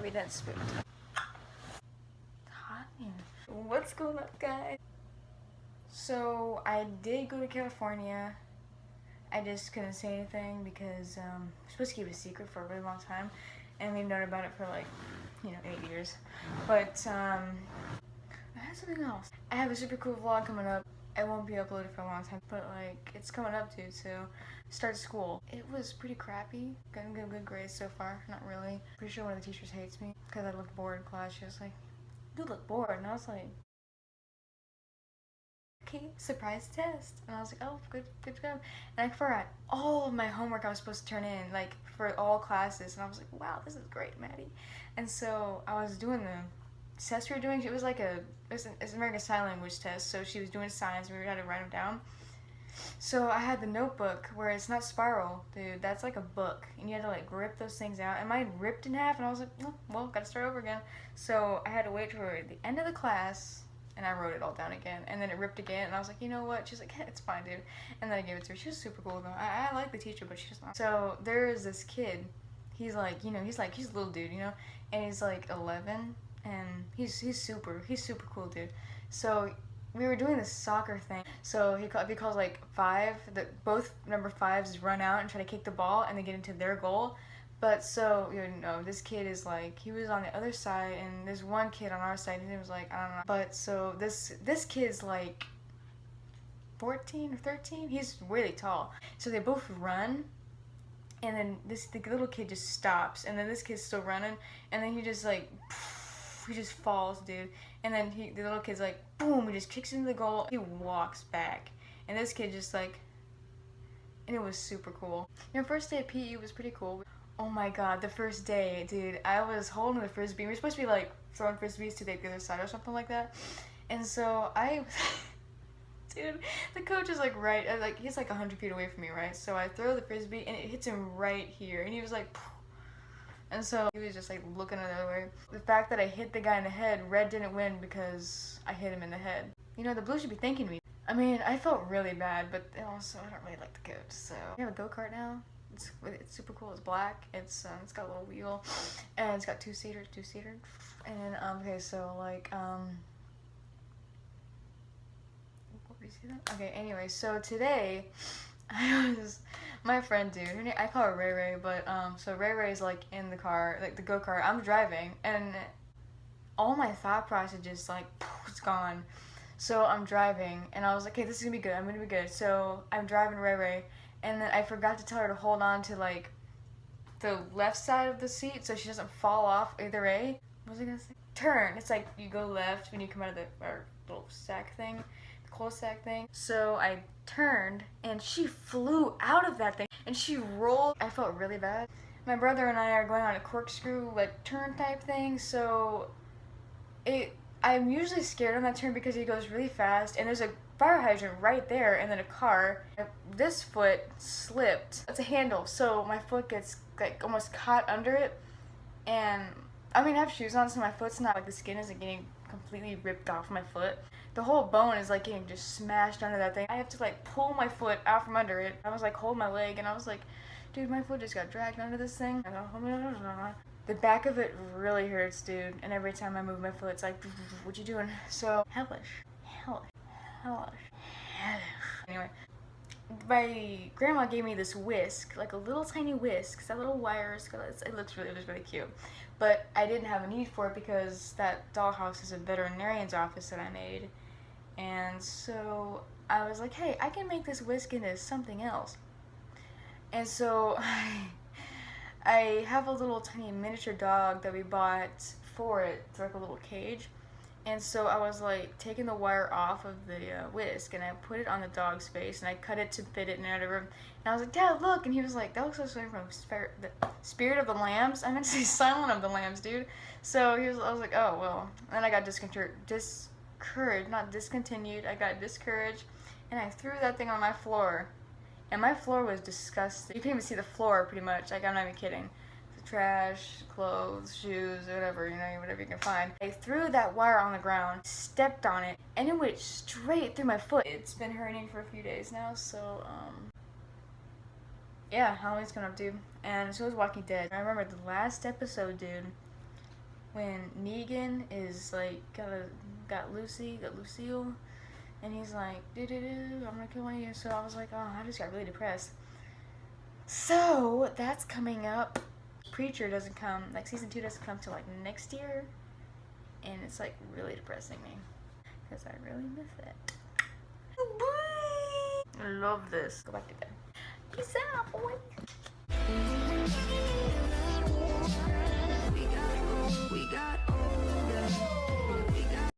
we didn't spook. What's going up, guys? So I did go to California. I just couldn't say anything because we're supposed to keep it a secret for a really long time, and we've known about it for like, 8 years. But I had something else. I have a super cool vlog coming up. It won't be uploaded for a long time, but like it's coming up to start school. It was pretty crappy. Getting good grades so far. Not really. Pretty sure one of the teachers hates me because I looked bored in class. She was like, "You look bored," and I was like, "Okay, surprise test." And I was like, "Oh, good job." And I forgot all of my homework I was supposed to turn in, like for all classes. And I was like, "Wow, this is great, Maddie." And so I was doing the test we were doing. It was like it's an American Sign Language test. So she was doing signs, and we had to write them down. So I had the notebook where it's not spiral, dude. That's like a book, and you had to like rip those things out. And mine ripped in half, and I was like, "Oh, well, gotta start over again." So I had to wait for the end of the class. And I wrote it all down again, and then it ripped again, and I was like, "You know what?" She's like, "Yeah, it's fine, dude." And then I gave it to her. She was super cool, though. I like the teacher, but she's not. So there is this kid. He's like, he's a little dude, and he's like 11, and he's super cool, dude. So we were doing this soccer thing. So if he calls like 5, both number 5s run out and try to kick the ball, and they get into their goal. But so, this kid is like, he was on the other side, and there's one kid on our side, his name was like, I don't know. But so this kid's like 14 or 13, he's really tall. So they both run, and then the little kid just stops, and then this kid's still running, and then he just like, he just falls, dude. And then the little kid's like, boom, he just kicks into the goal, he walks back. And this kid just like, and it was super cool. First day of PE was pretty cool. Oh my god, the first day, dude, I was holding the frisbee. We were supposed to be like throwing frisbees to the other side or something like that. And so dude, the coach is like he's like 100 feet away from me, right? So I throw the frisbee and it hits him right here. And he was like, poof. And so he was just like looking the other way. The fact that I hit the guy in the head, red didn't win because I hit him in the head. The blue should be thanking me. I mean, I felt really bad, but also I don't really like the coach, so. We have a go-kart now. It's super cool. It's black. It's got a little wheel, and it's got two-seater. And okay, so like what, did you see that? Okay, anyway, so today my friend, dude, I call her Ray Ray, but so Ray Ray's like in the car, like the go-kart. I'm driving, and all my thought process just like it's gone. So I'm driving, and I was like, "Okay, this is gonna be good. I'm gonna be good." So I'm driving Ray Ray. And then I forgot to tell her to hold on to like the left side of the seat so she doesn't fall off either way. What was I gonna say? Turn. It's like you go left when you come out of our little sack thing, the coal sack thing. So I turned and she flew out of that thing and she rolled. I felt really bad. My brother and I are going on a corkscrew like turn type thing, so I'm usually scared on that turn because he goes really fast and there's a fire hydrant right there and then a car. This foot slipped. It's a handle, so my foot gets like almost caught under it, and I mean I have shoes on, so my foot's not like the skin isn't getting completely ripped off my foot. The whole bone is like getting just smashed under that thing. I have to like pull my foot out from under it. I was like holding my leg and I was like, dude, my foot just got dragged under this thing. The back of it really hurts, dude, and every time I move my foot, it's like, what you doing? So, hellish. Anyway, my grandma gave me this whisk, like a little tiny whisk. It's that little wires. It was really cute. But I didn't have a need for it because that dollhouse is a veterinarian's office that I made. And so I was like, hey, I can make this whisk into something else. And so I have a little tiny miniature dog that we bought for it. It's like a little cage. And so I was like taking the wire off of the whisk and I put it on the dog's face and I cut it to fit it in whatever. And I was like, Dad, look. And he was like, that looks like something from the Spirit of the Lambs. I meant to say Silent of the Lambs, dude. So I was like, oh, well. And then I got discouraged, not discontinued. I got discouraged and I threw that thing on my floor. And my floor was disgusting. You couldn't even see the floor pretty much. Like, I'm not even kidding. Trash, clothes, shoes, whatever, whatever you can find. I threw that wire on the ground, stepped on it, and it went straight through my foot. It's been hurting for a few days now, so, yeah, Halloween's coming up, dude. And so is Walking Dead. I remember the last episode, dude, when Negan is like got Lucille, and he's like, I'm gonna kill one of you. So I was like, oh, I just got really depressed. So that's coming up. Preacher doesn't come, like season 2 doesn't come till like next year, and it's like really depressing me because I really miss it. Bye. I love this. Go back to bed. Peace out, boy. We got